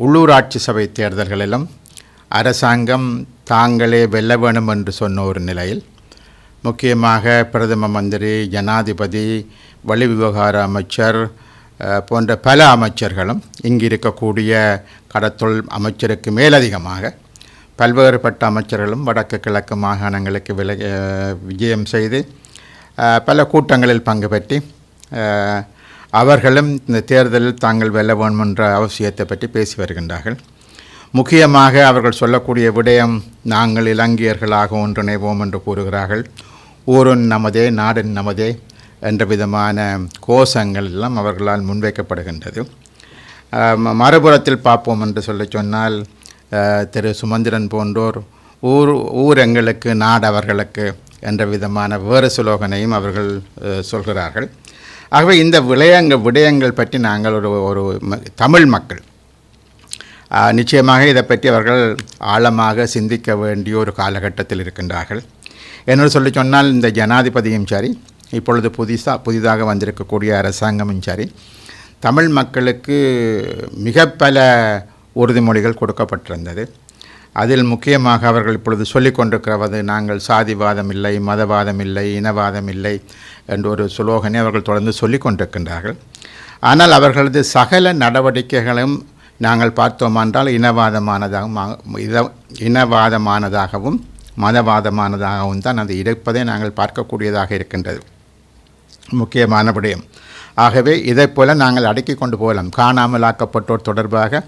உள்ளூராட்சி சபை தேர்தல்களிலும் அரசாங்கம் தாங்களே வெல்ல வேணும் என்று சொன்ன ஒரு நிலையில் முக்கியமாக பிரதம மந்திரி, ஜனாதிபதி, வெளிவிவகார அமைச்சர் போன்ற பல அமைச்சர்களும் இங்கு இருக்கக்கூடிய கடத்தொழில் அமைச்சருக்கு மேலதிகமாக பல்வேறுபட்ட அமைச்சர்களும் வடக்கு கிழக்கு மாகாணங்களுக்கு விஜயம் செய்து பல கூட்டங்களில் பங்கு பெற்றி அவர்களும் இந்த தேர்தலில் தாங்கள் வெல்ல வேண்டும் என்ற அவசியத்தை பற்றி பேசி வருகின்றார்கள். முக்கியமாக அவர்கள் சொல்லக்கூடிய விடயம், நாங்கள் இலங்கையர்களாக ஒன்றிணைவோம் என்று கூறுகிறார்கள். ஊரின் நமதே, நாடின் நமதே என்ற விதமான கோஷங்கள் எல்லாம் அவர்களால் முன்வைக்கப்படுகின்றது. மறுபுறத்தில் பார்ப்போம் என்று சொன்னால் திரு சுமந்திரன் போன்றோர் ஊர் எங்களுக்கு, நாடு அவர்களுக்கு என்ற விதமான வேறு சுலோகனையும் அவர்கள் சொல்கிறார்கள். ஆகவே இந்த விடயங்கள் பற்றி நாங்கள் ஒரு தமிழ் மக்கள் நிச்சயமாக இதை பற்றி அவர்கள் ஆழமாக சிந்திக்க வேண்டிய ஒரு காலகட்டத்தில் இருக்கின்றார்கள். என்று சொல்லி சொன்னால் இந்த ஜனாதிபதியும் சரி, இப்பொழுது புதிதாக வந்திருக்கக்கூடிய அரசாங்கமும் சரி, தமிழ் மக்களுக்கு மிக பல உறுதிமொழிகள் கொடுக்கப்பட்டிருந்தது. அதில் முக்கியமாக அவர்கள் இப்பொழுது சொல்லிக் கொண்டிருக்கிறது, நாங்கள் சாதிவாதம் இல்லை, மதவாதம் இல்லை, இனவாதம் இல்லை என்ற ஒரு சுலோகனை அவர்கள் தொடர்ந்து சொல்லிக் கொண்டிருக்கின்றார்கள். ஆனால் அவர்களது சகல நடவடிக்கைகளும் நாங்கள் பார்த்தோமென்றால் இனவாதமானதாகவும் மதவாதமானதாகவும் தான் அது இருப்பதை நாங்கள் பார்க்கக்கூடியதாக இருக்கின்றது. முக்கியமான விடயம். ஆகவே இதைப்போல நாங்கள் அடுக்கி கொண்டு போகலாம். காணாமல் ஆக்கப்பட்டோர் தொடர்பாக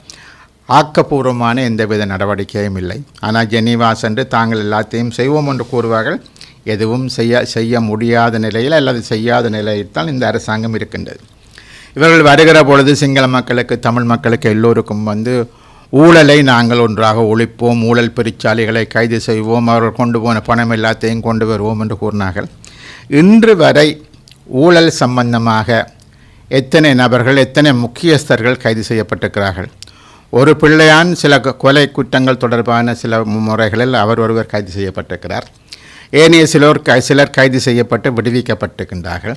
ஆக்கப்பூர்வமான எந்தவித நடவடிக்கையும் இல்லை. ஆனால் ஜெனீவா சென்று தாங்கள் எல்லாத்தையும் செய்வோம் என்று கூறுவார்கள். எதுவும் செய்ய முடியாத நிலையில் அல்லது செய்யாத நிலையில் தான் இந்த அரசாங்கம் இருக்கின்றது. இவர்கள் வருகிற பொழுது சிங்கள மக்களுக்கு, தமிழ் மக்களுக்கு எல்லோருக்கும் ஊழலை நாங்கள் ஒன்றாக ஒழிப்போம், ஊழல் பெருச்சாளிகளை கைது செய்வோம், அவர்கள் கொண்டு போன பணம் எல்லாத்தையும் கொண்டு வருவோம் என்று கூறினார்கள். இன்று வரை ஊழல் சம்பந்தமாக எத்தனை நபர்கள், எத்தனை முக்கியஸ்தர்கள் கைது செய்யப்பட்டிருக்கிறார்கள்? ஒரு பிள்ளையான் சில கொலை குற்றங்கள் தொடர்பான சில முறைகளில் அவர் ஒருவர் கைது செய்யப்பட்டிருக்கிறார். ஏனைய சிலர் கைது செய்யப்பட்டு விடுவிக்கப்பட்டிருக்கின்றார்கள்.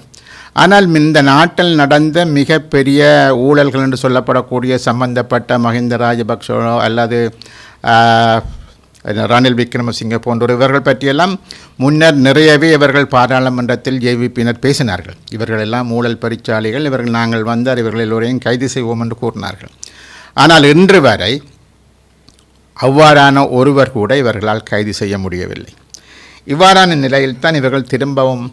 ஆனால் இந்த நாட்டில் நடந்த மிகப்பெரிய ஊழல்கள் என்று சொல்லப்படக்கூடிய சம்பந்தப்பட்ட மஹிந்த ராஜபக்ஷ அல்லது ரணில் விக்ரமசிங்கே போன்றோர் இவர்கள் பற்றியெல்லாம் முன்னர் நிறையவே இவர்கள் பாராளுமன்றத்தில் ஜேவிபியினர் பேசினார்கள். இவர்கள் எல்லாம் ஊழல் பரிச்சாளிகள், இவர்கள் நாங்கள் வந்தார், இவர்கள் எல்லோரையும் கைது செய்வோம் என்று கூறினார்கள். ஆனால் இன்று வரை அவ்வாறான ஒருவர் கூட இவர்களால் கைது செய்ய முடியவில்லை. இவ்வாறான நிலையில்தான் இவர்கள் திரும்பவும்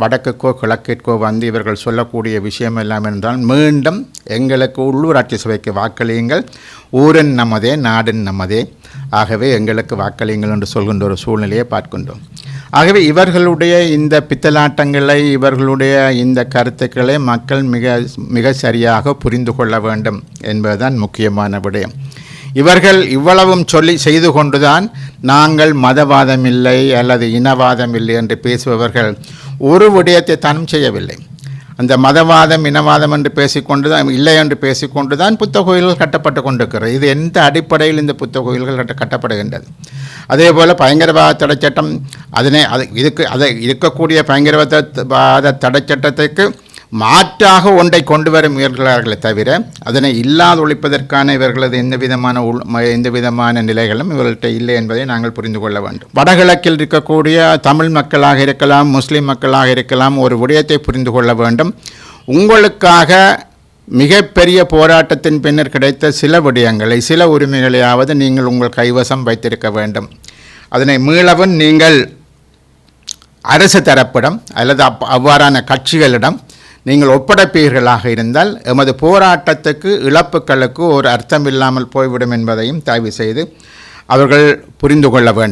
வடக்குக்கோ கிழக்கிற்கோ வந்து இவர்கள் சொல்லக்கூடிய விஷயம் எல்லாம் என்றால், மீண்டும் எங்களுக்கு உள்ளூராட்சி சபைக்கு வாக்களியுங்கள், ஊரின் நமதே, நாடின் நமதே, ஆகவே எங்களுக்கு வாக்களியுங்கள் என்று சொல்கின்ற ஒரு சூழ்நிலையை பார்க்கின்றோம். ஆகவே இவர்களுடைய இந்த பித்தலாட்டங்களை, இவர்களுடைய இந்த கருத்துக்களை மக்கள் மிக சரியாக புரிந்து கொள்ள வேண்டும் என்பதுதான் முக்கியமான விடயம். இவர்கள் இவ்வளவும் செய்து கொண்டுதான் நாங்கள் மதவாதம் இல்லை அல்லது இனவாதம் இல்லை என்று பேசுபவர்கள் ஒரு விடயத்தை தானும் செய்யவில்லை. அந்த மதவாதம், இனவாதம் என்று பேசிக்கொண்டு தான், இல்லை என்று பேசிக்கொண்டு தான் புத்த கோயில்கள் கட்டப்பட்டு கொண்டிருக்கிறது. இது எந்த அடிப்படையில் இந்த புத்த கோயில்கள் கட்டப்படுகின்றது? அதே போல் பயங்கரவாத தடை சட்டம், இருக்கக்கூடிய பயங்கரவாத தடை சட்டத்துக்கு மாற்றாக ஒன்றை கொண்டு வர முயல்கிறார்களே தவிர அதனை இல்லாது ஒழிப்பதற்கான இவர்களது எந்த விதமான நிலைகளும் இவர்கள்ட்ட இல்லை என்பதை நாங்கள் புரிந்து கொள்ள வேண்டும். வடகிழக்கில் இருக்கக்கூடிய தமிழ் மக்களாக இருக்கலாம், முஸ்லீம் மக்களாக இருக்கலாம், ஒரு விடயத்தை புரிந்து கொள்ள வேண்டும். உங்களுக்காக மிகப்பெரிய போராட்டத்தின் பின்னர் கிடைத்த சில விடயங்களை, சில உரிமைகளையாவது நீங்கள் உங்கள் கைவசம் வைத்திருக்க வேண்டும். அதனை மீளவும் நீங்கள் அரசு தரப்பிடம் அல்லது அவ்வாறான கட்சிகளிடம் நீங்கள் ஒப்படைப்பீர்களாக இருந்தால் எமது போராட்டத்துக்கு, இழப்புகளுக்கு ஒரு அர்த்தம் இல்லாமல் போய்விடும் என்பதையும் தயவு செய்து அவர்கள் புரிந்து கொள்ள வேண்டும்.